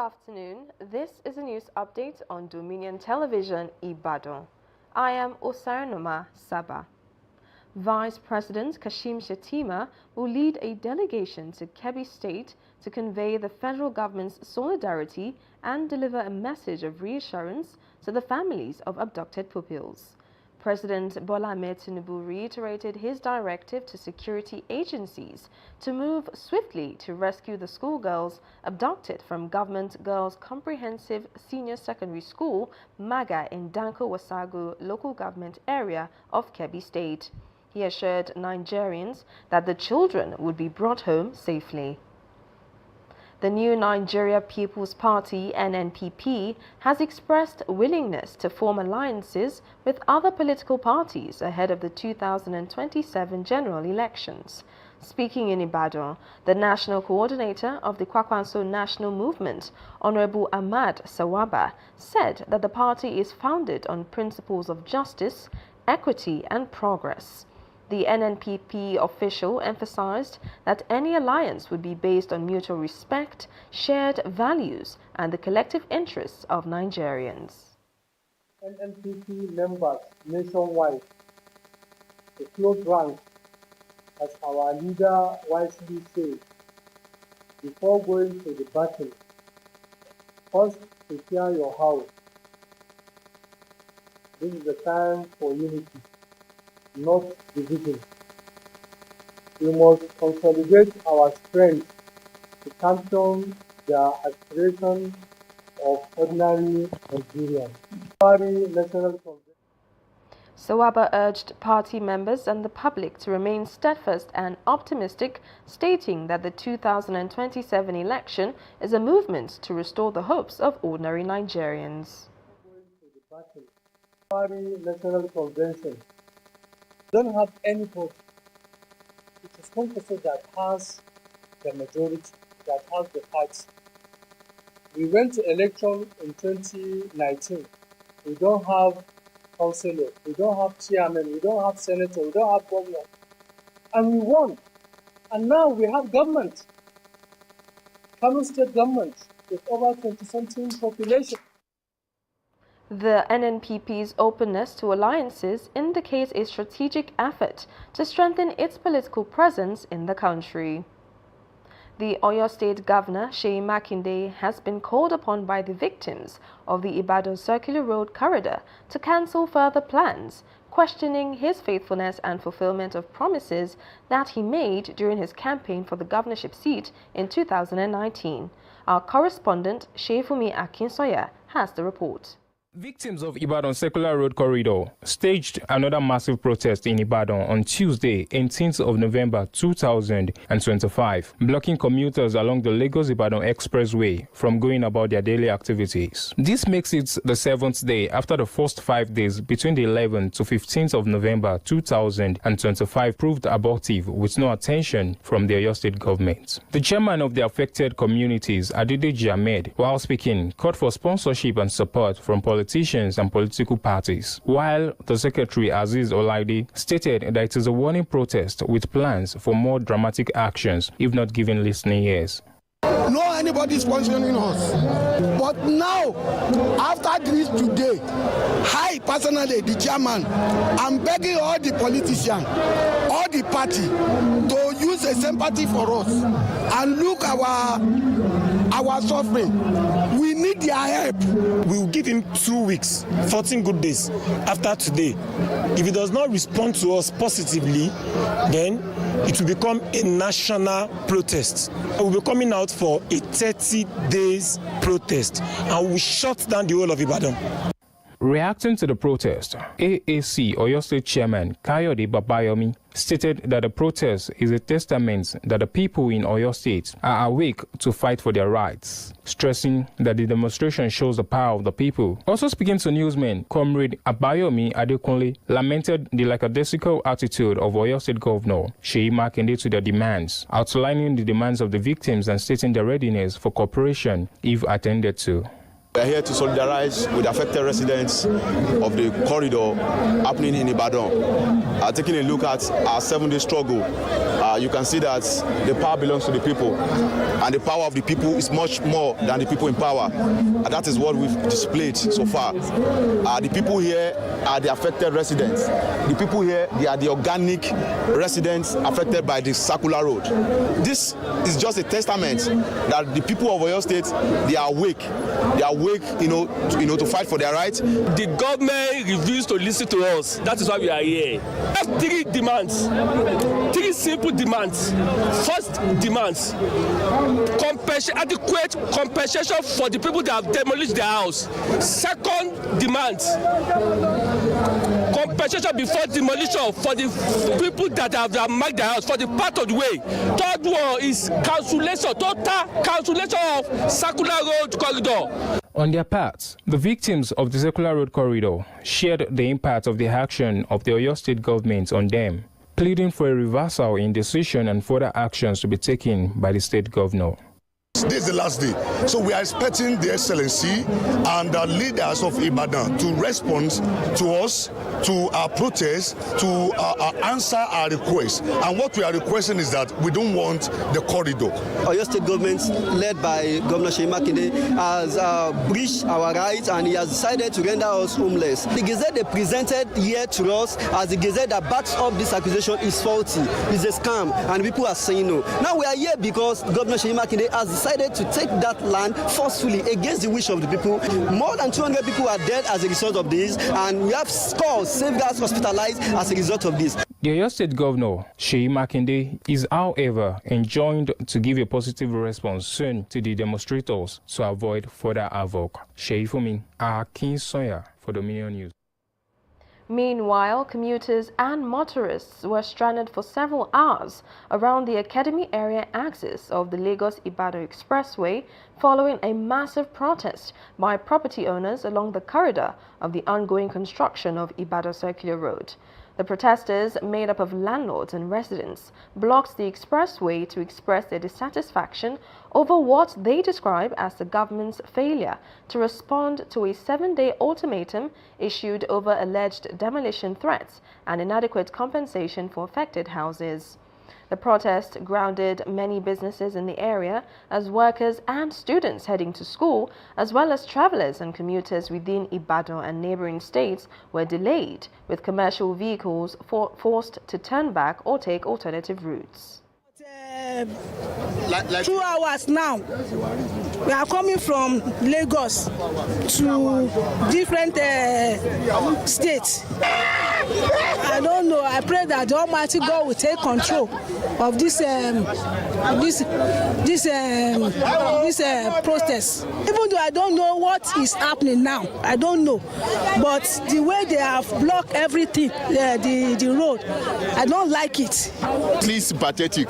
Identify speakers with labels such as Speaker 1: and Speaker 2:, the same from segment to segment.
Speaker 1: afternoon. This is a news update on Dominion Television, Ibadan. I am Osaranoma Saba. Vice President Kashim Shettima will lead a delegation to Kebbi State to convey the federal government's solidarity and deliver a message of reassurance to the families of abducted pupils. President Bola Ahmed Tinubu reiterated his directive to security agencies to move swiftly to rescue the schoolgirls abducted from Government Girls Comprehensive Senior Secondary School, MAGA, in Danko Wasagu local government area of Kebbi State. He assured Nigerians that the children would be brought home safely. The New Nigeria People's Party, NNPP, has expressed willingness to form alliances with other political parties ahead of the 2027 general elections. Speaking in Ibadan, the national coordinator of the Kwakwanso National Movement, Honorable Ahmad Sawaba, said that the party is founded on principles of justice, equity and progress. The NNPP official emphasized that any alliance would be based on mutual respect, shared values, and the collective interests of Nigerians.
Speaker 2: NNPP members nationwide, the close rank, as our leader wisely said, before going to the battle, first prepare your house. This is the time for unity, not division. We must consolidate our strength to champion the aspirations of ordinary Nigerians.
Speaker 1: Sawaba urged party members and the public to remain steadfast and optimistic, stating that the 2027 election is a movement to restore the hopes of ordinary Nigerians.
Speaker 2: National Convention don't have any vote. It is Congress that has the majority, that has the party. We went to election in 2019. We don't have councillor, we don't have chairman, we don't have senator, we don't have governor. And we won. And now we have government. Kano State government with over 20-something population.
Speaker 1: The NNPP's openness to alliances indicates a strategic effort to strengthen its political presence in the country. The Oyo State Governor, Seyi Makinde, has been called upon by the victims of the Ibadan Circular Road corridor to cancel further plans, questioning his faithfulness and fulfillment of promises that he made during his campaign for the governorship seat in 2019. Our correspondent, Sheifumi Akinsoya, has the report.
Speaker 3: Victims of Ibadan Circular Road Corridor staged another massive protest in Ibadan on Tuesday, 18th of November 2025, blocking commuters along the Lagos-Ibadan Expressway from going about their daily activities. This makes it the 7th day after the first 5 days between the 11th to 15th of November 2025 proved abortive with no attention from the Oyo State government. The chairman of the affected communities, Adedeji Ahmed, while speaking, called for sponsorship and support from politicians and political parties, while the secretary Aziz Olaide stated that it is a warning protest with plans for more dramatic actions if not given listening ears.
Speaker 4: No anybody sponsoring us. But now, after this today, I personally, the chairman, I'm begging all the politicians, all the party, to use a sympathy for us and look our suffering. We need their help.
Speaker 5: We will give him 2 weeks, 14 good days after today. If he does not respond to us positively, then it will become a national protest. We will be coming out for a 30 days protest and we will shut down the whole of Ibadan.
Speaker 3: Reacting to the protest, AAC Oyo State Chairman Kayode Babayomi stated that the protest is a testament that the people in Oyo State are awake to fight for their rights, stressing that the demonstration shows the power of the people. Also speaking to newsmen, Comrade Abayomi Adekunle lamented the lackadaisical attitude of Oyo State Governor Seyi Makinde to their demands, outlining the demands of the victims and stating their readiness for cooperation if attended to.
Speaker 6: We are here to solidarize with affected residents of the corridor happening in Ibadan. Taking a look at our 7-day struggle, you can see that the power belongs to the people, and the power of the people is much more than the people in power. And that is what we've displayed so far. The people here are the affected residents. The people here, they are the organic residents affected by the circular road. This is just a testament that the people of Oyo State, they are awake. They are awake, to fight for their rights.
Speaker 7: The government refused to listen to us. That is why we are here. We have 3 demands, 3 simple demands. First demands, adequate compensation for the people that have demolished their house. Second demand, compensation before demolition for the people that have marked their house for the part of the way. Third one is cancellation, total cancellation of circular road corridor.
Speaker 3: On their part, the victims of the circular road corridor shared the impact of the action of the Oyo State government on them, pleading for a reversal in decision and further actions to be taken by the state governor.
Speaker 8: This is the last day, so we are expecting the Excellency and the leaders of Ibadan to respond to us, to our protest, to answer our request. And what we are requesting is that we don't want the corridor.
Speaker 9: Oyo State government, led by Governor Seyi Makinde, has breached our rights, and he has decided to render us homeless. The gazette they presented here to us as the gazette that backs up this accusation is faulty, is a scam, and people are saying no. Now we are here because Governor Seyi Makinde has decided to take that land forcefully against the wish of the people. More than 200 people are dead as a result of this, and we have scores, safeguards hospitalized as a result of this.
Speaker 3: The Oyo State Governor, Seyi Makinde, is however enjoined to give a positive response soon to the demonstrators to avoid further havoc. Sheifumi Akinsoya for Dominion News.
Speaker 1: Meanwhile, commuters and motorists were stranded for several hours around the Academy area axis of the Lagos-Ibadan Expressway following a massive protest by property owners along the corridor of the ongoing construction of Ibadan Circular Road. The protesters, made up of landlords and residents, blocked the expressway to express their dissatisfaction over what they describe as the government's failure to respond to a 7-day ultimatum issued over alleged demolition threats and inadequate compensation for affected houses. The protest grounded many businesses in the area as workers and students heading to school, as well as travelers and commuters within Ibadan and neighboring states, were delayed, with commercial vehicles forced to turn back or take alternative routes.
Speaker 10: 2 hours now. We are coming from Lagos to different states. I don't know. I pray that the Almighty God will take control of this protest. Even though I don't know what is happening now, I don't know. But the way they have blocked everything, the road, I don't like it.
Speaker 6: Please, sympathetic,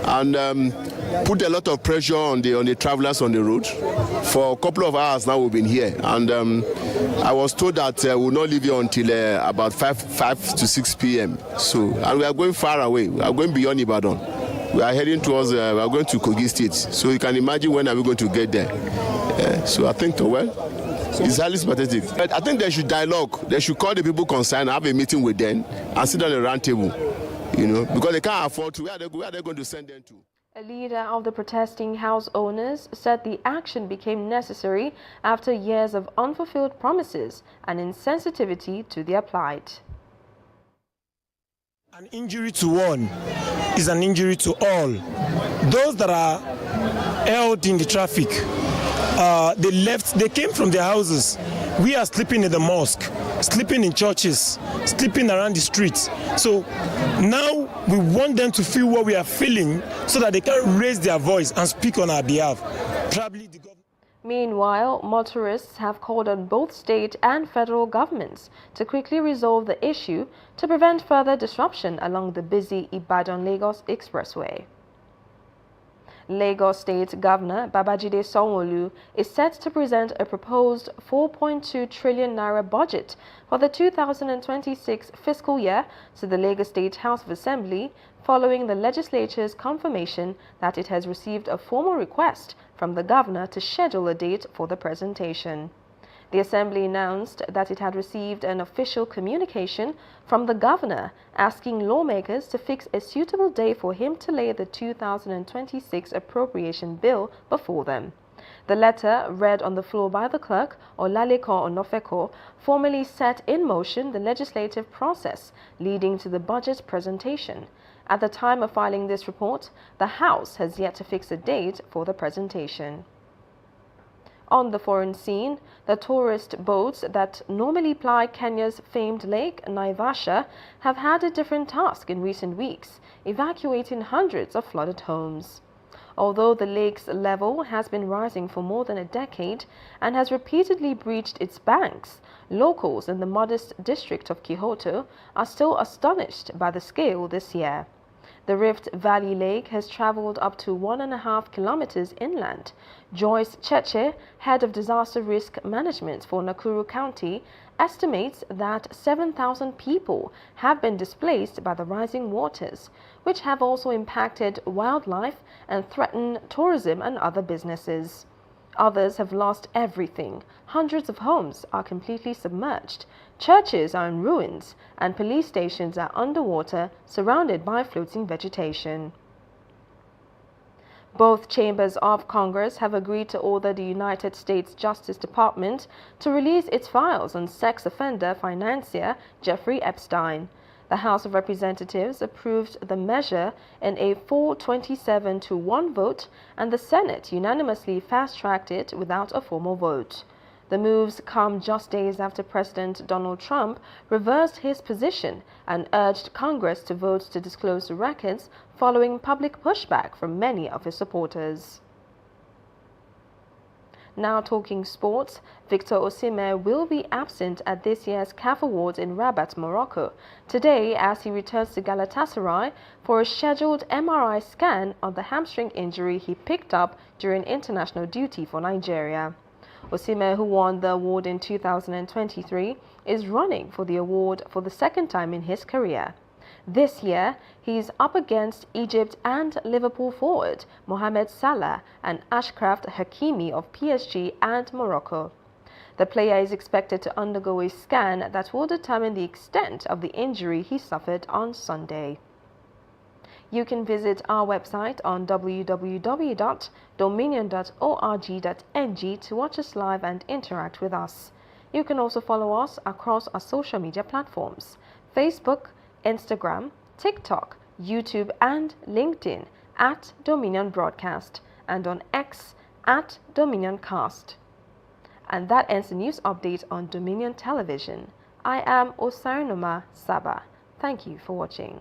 Speaker 6: and put a lot of pressure on the travelers on the road. For a couple of hours now we've been here, and I was told that we'll not leave here until about 5 to 6 p.m. So, and we are going far away. We are going beyond Ibadan. We are heading towards, we are going to Kogi State. So you can imagine when are we going to get there. So I think, it's highly sympathetic. But I think they should dialogue. They should call the people concerned, have a meeting with them, and sit on a round table. Because they can't afford to. Where are they going to send them to?
Speaker 1: A leader of the protesting house owners said the action became necessary after years of unfulfilled promises and insensitivity to their plight.
Speaker 5: An injury to one is an injury to all. Those that are held in the traffic, they came from their houses. We are sleeping in the mosque, sleeping in churches, sleeping around the streets. So now we want them to feel what we are feeling so that they can raise their voice and speak on our behalf. Probably the government.
Speaker 1: Meanwhile, motorists have called on both state and federal governments to quickly resolve the issue to prevent further disruption along the busy Ibadan-Lagos Expressway. Lagos State Governor Babajide Sanwo-Olu is set to present a proposed 4.2 trillion naira budget for the 2026 fiscal year to the Lagos State House of Assembly following the legislature's confirmation that it has received a formal request from the governor to schedule a date for the presentation. The Assembly announced that it had received an official communication from the governor asking lawmakers to fix a suitable day for him to lay the 2026 appropriation bill before them. The letter, read on the floor by the clerk, Olaleko Onofeko, formally set in motion the legislative process leading to the budget presentation. At the time of filing this report, the House has yet to fix a date for the presentation. On the foreign scene, the tourist boats that normally ply Kenya's famed lake, Naivasha, have had a different task in recent weeks, evacuating hundreds of flooded homes. Although the lake's level has been rising for more than a decade and has repeatedly breached its banks, locals in the modest district of Kihoto are still astonished by the scale this year. The Rift Valley Lake has traveled up to 1.5 kilometers inland. Joyce Cheche, head of disaster risk management for Nakuru County, estimates that 7,000 people have been displaced by the rising waters, which have also impacted wildlife and threatened tourism and other businesses. Others have lost everything. Hundreds of homes are completely submerged. Churches are in ruins, and police stations are underwater, surrounded by floating vegetation. Both chambers of Congress have agreed to order the United States Justice Department to release its files on sex offender financier Jeffrey Epstein. The House of Representatives approved the measure in a 427-1 vote, and the Senate unanimously fast-tracked it without a formal vote. The moves come just days after President Donald Trump reversed his position and urged Congress to vote to disclose the records following public pushback from many of his supporters. Now talking sports, Victor Osimhen will be absent at this year's CAF Awards in Rabat, Morocco, today as he returns to Galatasaray for a scheduled MRI scan on the hamstring injury he picked up during international duty for Nigeria. Osimhen, who won the award in 2023, is running for the award for the second time in his career. This year, he's up against Egypt and Liverpool forward Mohamed Salah and Achraf Hakimi of PSG and Morocco. The player is expected to undergo a scan that will determine the extent of the injury he suffered on Sunday. You can visit our website on www.dominion.org.ng to watch us live and interact with us. You can also follow us across our social media platforms: Facebook, Instagram, TikTok, YouTube and LinkedIn at Dominion Broadcast, and on X at DominionCast. And that ends the news update on Dominion Television. I am Osarinoma Saba. Thank you for watching.